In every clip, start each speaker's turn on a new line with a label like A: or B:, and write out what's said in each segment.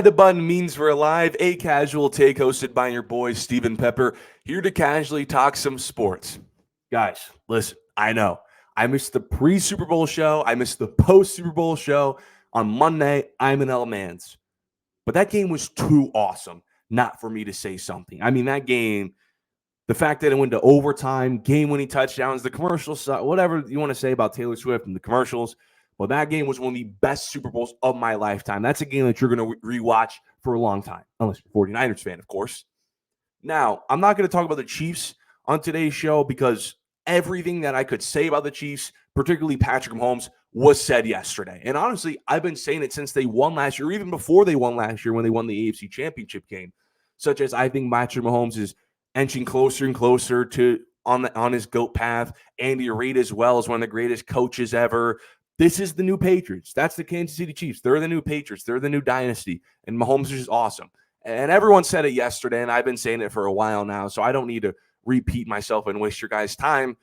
A: The button means we're alive, a casual take hosted by your boy Steven Pepper, here to casually talk some sports. Guys, listen, I know I missed the pre Super Bowl show, I missed the post Super Bowl show on Monday. I'm an L Mans, but that game was too awesome not for me to say something. I mean, that game, the fact that it went to overtime, game winning touchdowns, the commercials, whatever you want to say about Taylor Swift and the commercials. Well, that game was one of the best Super Bowls of my lifetime. That's a game that you're going to rewatch for a long time, unless you're a 49ers fan, of course. Now, I'm not going to talk about the Chiefs on today's show because everything that I could say about the Chiefs, particularly Patrick Mahomes, was said yesterday. And honestly, I've been saying it since they won last year, even before they won last year when they won the AFC Championship game, such as I think Patrick Mahomes is inching closer and closer to on his GOAT path. Andy Reid as well is one of the greatest coaches ever. This is the new Patriots. That's the Kansas City Chiefs. They're the new Patriots. They're the new dynasty. And Mahomes is just awesome. And everyone said it yesterday, and I've been saying it for a while now, so I don't need to repeat myself and waste your guys' time.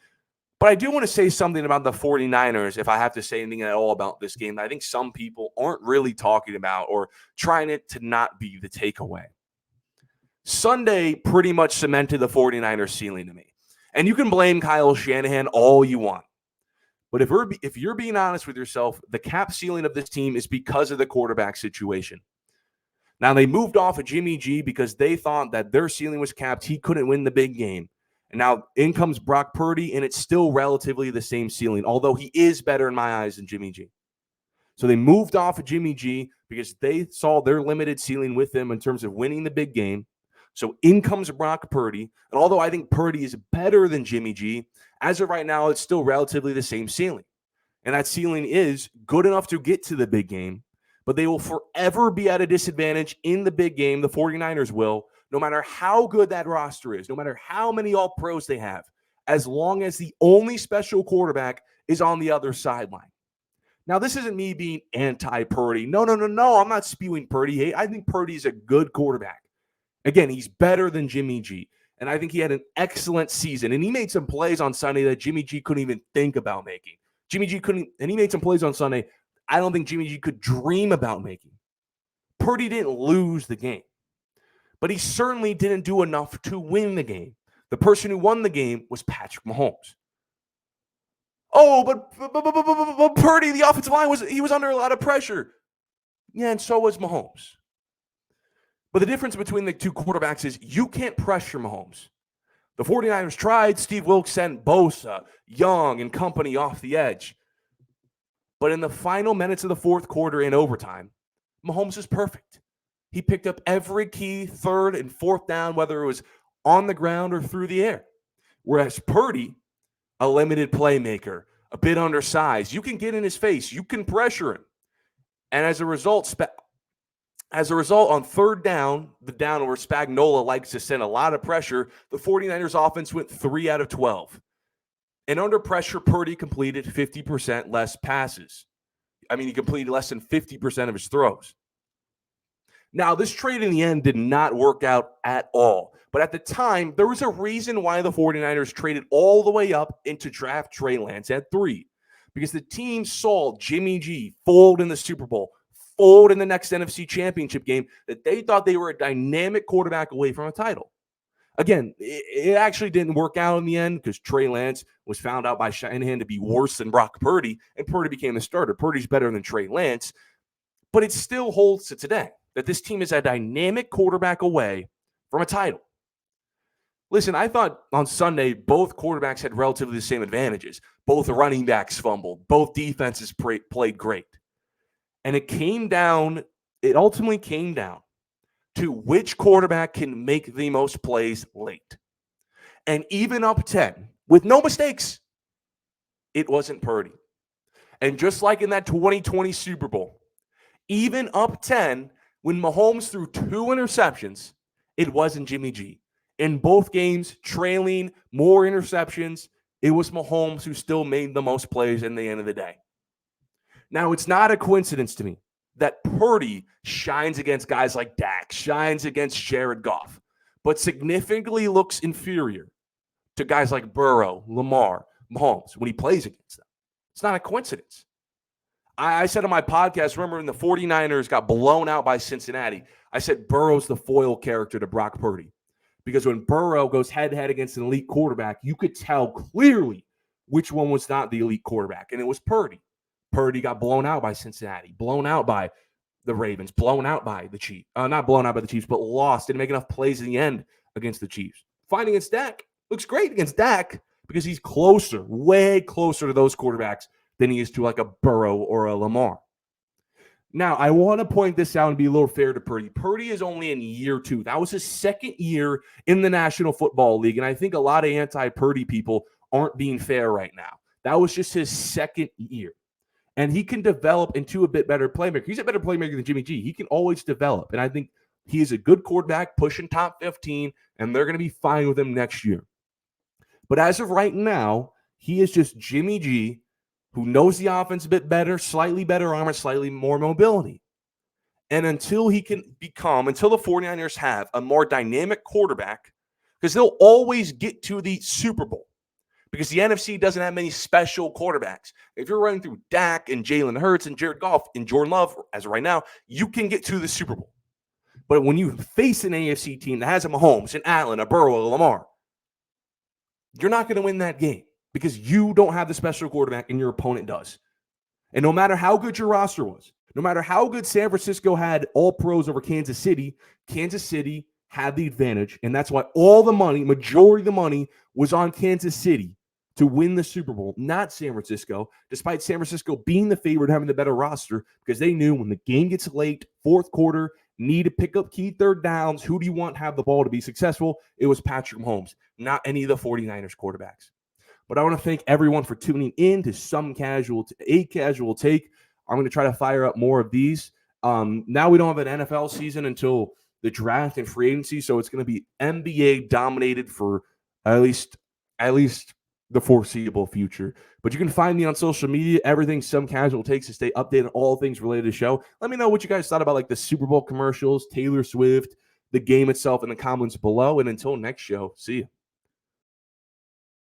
A: But I do want to say something about the 49ers, if I have to say anything at all about this game that I think some people aren't really talking about or trying it to not be the takeaway. Sunday pretty much cemented the 49ers ceiling to me. And you can blame Kyle Shanahan all you want. But if you're being honest with yourself, the cap ceiling of this team is because of the quarterback situation. Now, they moved off of Jimmy G because they thought that their ceiling was capped. He couldn't win the big game. And now in comes Brock Purdy, and it's still relatively the same ceiling, although he is better in my eyes than Jimmy G. So they moved off of Jimmy G because they saw their limited ceiling with him in terms of winning the big game. So in comes Brock Purdy. And although I think Purdy is better than Jimmy G, as of right now, it's still relatively the same ceiling. And that ceiling is good enough to get to the big game, but they will forever be at a disadvantage in the big game. The 49ers will, no matter how good that roster is, no matter how many all-pros they have, as long as the only special quarterback is on the other sideline. Now, this isn't me being anti-Purdy. No. I'm not spewing Purdy hate. I think Purdy is a good quarterback. Again, he's better than Jimmy G. And I think he had an excellent season. And he made some plays on Sunday that Jimmy G couldn't even think about making. Jimmy G couldn't, and he made some plays on Sunday I don't think Jimmy G could dream about making. Purdy didn't lose the game, but he certainly didn't do enough to win the game. The person who won the game was Patrick Mahomes. Oh, but Purdy, the offensive line, was under a lot of pressure. Yeah, and so was Mahomes. But the difference between the two quarterbacks is you can't pressure Mahomes. The 49ers tried. Steve Wilks sent Bosa, Young, and company off the edge. But in the final minutes of the fourth quarter in overtime, Mahomes is perfect. He picked up every key third and fourth down, whether it was on the ground or through the air. Whereas Purdy, a limited playmaker, a bit undersized, you can get in his face, you can pressure him. And as a result, on third down, the down where Spagnuolo likes to send a lot of pressure, the 49ers offense went 3 out of 12. And under pressure, Purdy completed 50% less passes. I mean, he completed less than 50% of his throws. Now, this trade in the end did not work out at all. But at the time, there was a reason why the 49ers traded all the way up into draft Trey Lance at 3. Because the team saw Jimmy G fold in the Super Bowl, fold in the next NFC Championship game, that they thought they were a dynamic quarterback away from a title. Again, it actually didn't work out in the end because Trey Lance was found out by Shanahan to be worse than Brock Purdy, and Purdy became the starter. Purdy's better than Trey Lance, but it still holds to today that this team is a dynamic quarterback away from a title. Listen, I thought on Sunday both quarterbacks had relatively the same advantages. Both running backs fumbled. Both defenses played great. And it ultimately came down to which quarterback can make the most plays late. And even up 10, with no mistakes, it wasn't Purdy. And just like in that 2020 Super Bowl, even up 10, when Mahomes threw 2 interceptions, it wasn't Jimmy G. In both games, trailing, more interceptions, it was Mahomes who still made the most plays in the end of the day. Now, it's not a coincidence to me that Purdy shines against guys like Dak, shines against Jared Goff, but significantly looks inferior to guys like Burrow, Lamar, Mahomes when he plays against them. It's not a coincidence. I said on my podcast, remember when the 49ers got blown out by Cincinnati, I said Burrow's the foil character to Brock Purdy. Because when Burrow goes head-to-head against an elite quarterback, you could tell clearly which one was not the elite quarterback, and it was Purdy. Purdy got blown out by Cincinnati, blown out by the Ravens, blown out by the Chiefs. Not blown out by the Chiefs, but lost. Didn't make enough plays in the end against the Chiefs. Fighting against Dak looks great against Dak because he's closer, way closer to those quarterbacks than he is to like a Burrow or a Lamar. Now, I want to point this out and be a little fair to Purdy. Purdy is only in year 2. That was his second year in the National Football League, and I think a lot of anti-Purdy people aren't being fair right now. That was just his second year, and he can develop into a bit better playmaker. He's a better playmaker than Jimmy G. He can always develop, and I think he is a good quarterback, pushing top 15, and they're going to be fine with him next year. But as of right now, he is just Jimmy G, who knows the offense a bit better, slightly better armor, slightly more mobility. And until the 49ers have a more dynamic quarterback, because they'll always get to the Super Bowl, because the NFC doesn't have many special quarterbacks. If you're running through Dak and Jalen Hurts and Jared Goff and Jordan Love, as of right now, you can get to the Super Bowl. But when you face an AFC team that has a Mahomes, an Allen, a Burrow, a Lamar, you're not going to win that game, because you don't have the special quarterback and your opponent does. And no matter how good your roster was, no matter how good San Francisco had all pros over Kansas City had the advantage. And that's why all the money, majority of the money, was on Kansas City to win the Super Bowl, not San Francisco, despite San Francisco being the favorite, having the better roster, because they knew when the game gets late, fourth quarter, need to pick up key third downs, who do you want to have the ball to be successful? It was Patrick Mahomes, not any of the 49ers quarterbacks. But I want to thank everyone for tuning in to A Casual Take. I'm going to try to fire up more of these. Now we don't have an NFL season until the draft and free agency, so it's going to be NBA dominated for at least the foreseeable future. But you can find me on social media, everything Some Casual Takes, to stay updated on all things related to the show. Let me know what you guys thought about like the Super Bowl commercials, Taylor Swift, the game itself in the comments below. And until next show, see you.